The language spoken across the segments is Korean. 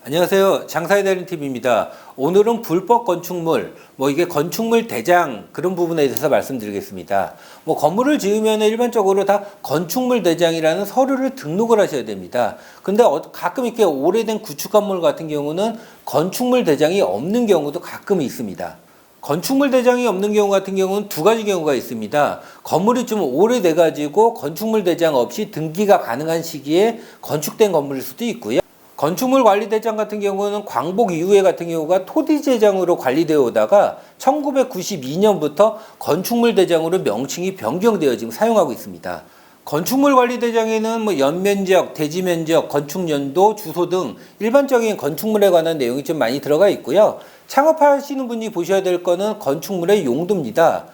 안녕하세요. 장사의 달인 TV입니다. 오늘은 불법 건축물, 이게 건축물 대장 그런 부분에 대해서 말씀드리겠습니다. 건물을 지으면 일반적으로 다 건축물 대장이라는 서류를 등록을 하셔야 됩니다. 근데 가끔 이렇게 오래된 구축 건물 같은 경우는 건축물 대장이 없는 경우도 가끔 있습니다. 건축물 대장이 없는 경우 같은 경우는 두 가지 경우가 있습니다. 건물이 좀 오래돼 가지고 건축물 대장 없이 등기가 가능한 시기에 건축된 건물일 수도 있고요. 건축물 관리대장 같은 경우는 광복 이후에 같은 경우가 토지대장으로 관리되어 오다가 1992년부터 건축물 대장으로 명칭이 변경되어 지금 사용하고 있습니다. 건축물 관리대장에는 연면적, 대지면적, 건축연도, 주소 등 일반적인 건축물에 관한 내용이 좀 많이 들어가 있고요. 창업하시는 분이 보셔야 될 거는 건축물의 용도입니다.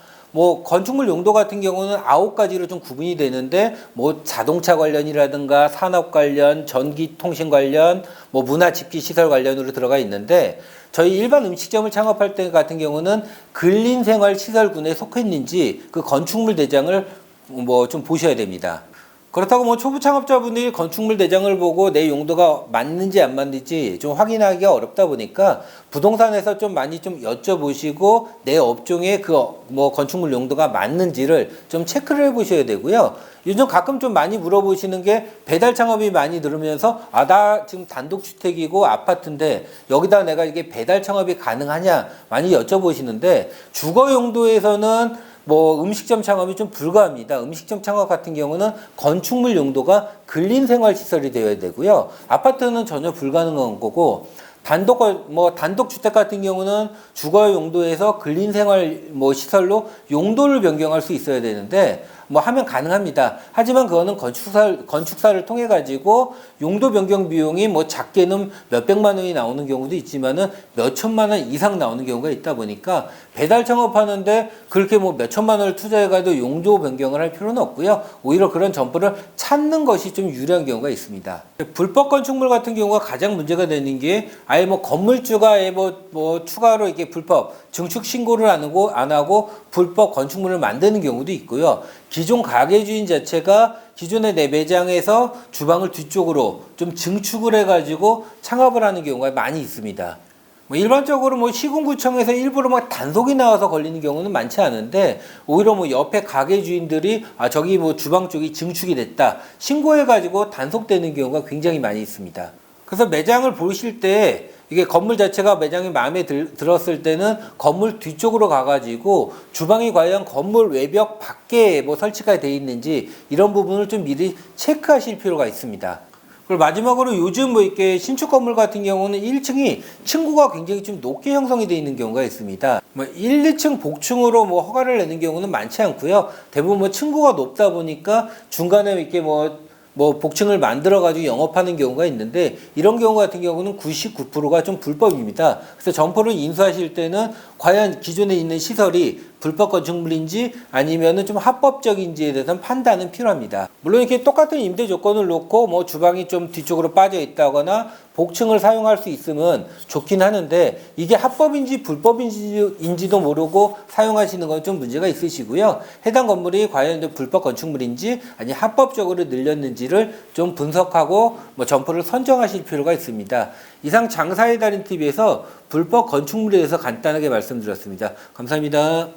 건축물 용도 같은 경우는 9가지로 좀 구분이 되는데, 자동차 관련이라든가 산업 관련, 전기 통신 관련, 문화 집기 시설 관련으로 들어가 있는데, 저희 일반 음식점을 창업할 때 같은 경우는 근린생활시설군에 속했는지 그 건축물 대장을 좀 보셔야 됩니다. 그렇다고 초보 창업자분들이 건축물 대장을 보고 내 용도가 맞는지 안 맞는지 좀 확인하기가 어렵다 보니까 부동산에서 좀 많이 좀 여쭤보시고 내 업종에 그 건축물 용도가 맞는지를 좀 체크를 해 보셔야 되고요. 요즘 가끔 좀 많이 물어보시는 게 배달 창업이 많이 늘으면서 나 지금 단독주택이고 아파트인데 여기다 내가 이게 배달 창업이 가능하냐 많이 여쭤보시는데, 주거 용도에서는 음식점 창업이 좀 불가합니다. 음식점 창업 같은 경우는 건축물 용도가 근린생활시설이 되어야 되고요. 아파트는 전혀 불가능한 거고, 단독 주택 같은 경우는 주거 용도에서 근린생활 시설로 용도를 변경할 수 있어야 되는데, 하면 가능합니다. 하지만 그거는 건축사를 통해 가지고 용도 변경 비용이 작게는 몇백만 원이 나오는 경우도 있지만은 몇천만 원 이상 나오는 경우가 있다 보니까 배달 창업하는데 그렇게 몇천만 원을 투자해 가지고 용도 변경을 할 필요는 없고요. 오히려 그런 점포를 찾는 것이 좀 유리한 경우가 있습니다. 불법 건축물 같은 경우가 가장 문제가 되는 게 아예 건물주가 추가로 이게 불법 증축 신고를 안 하고 불법 건축물을 만드는 경우도 있고요. 기존 가게 주인 자체가 기존의 내 매장에서 주방을 뒤쪽으로 좀 증축을 해가지고 창업을 하는 경우가 많이 있습니다. 일반적으로 시군구청에서 일부러 단속이 나와서 걸리는 경우는 많지 않은데, 오히려 옆에 가게 주인들이 저기 주방 쪽이 증축이 됐다 신고해가지고 단속되는 경우가 굉장히 많이 있습니다. 그래서 매장을 보실 때 이게 건물 자체가 매장이 마음에 들었을 때는 건물 뒤쪽으로 가가지고 주방이 과연 건물 외벽 밖에 설치가 되어 있는지 이런 부분을 좀 미리 체크하실 필요가 있습니다. 그리고 마지막으로 요즘 이렇게 신축 건물 같은 경우는 1층이 층고가 굉장히 좀 높게 형성이 되어 있는 경우가 있습니다. 1, 2층 복층으로 허가를 내는 경우는 많지 않고요. 대부분 층고가 높다 보니까 중간에 이렇게 복층을 만들어가지고 영업하는 경우가 있는데, 이런 경우 같은 경우는 99%가 좀 불법입니다. 그래서 점포를 인수하실 때는 과연 기존에 있는 시설이 불법 건축물인지 아니면은 좀 합법적인지에 대해서는 판단은 필요합니다. 물론 이렇게 똑같은 임대 조건을 놓고 주방이 좀 뒤쪽으로 빠져 있다거나 복층을 사용할 수 있으면 좋긴 하는데, 이게 합법인지 불법인지도 모르고 사용하시는 건 좀 문제가 있으시고요. 해당 건물이 과연 불법 건축물인지 아니 합법적으로 늘렸는지를 좀 분석하고 점포를 선정하실 필요가 있습니다. 이상 장사의 달인 TV에서 불법 건축물에 대해서 간단하게 말씀드렸습니다. 감사합니다.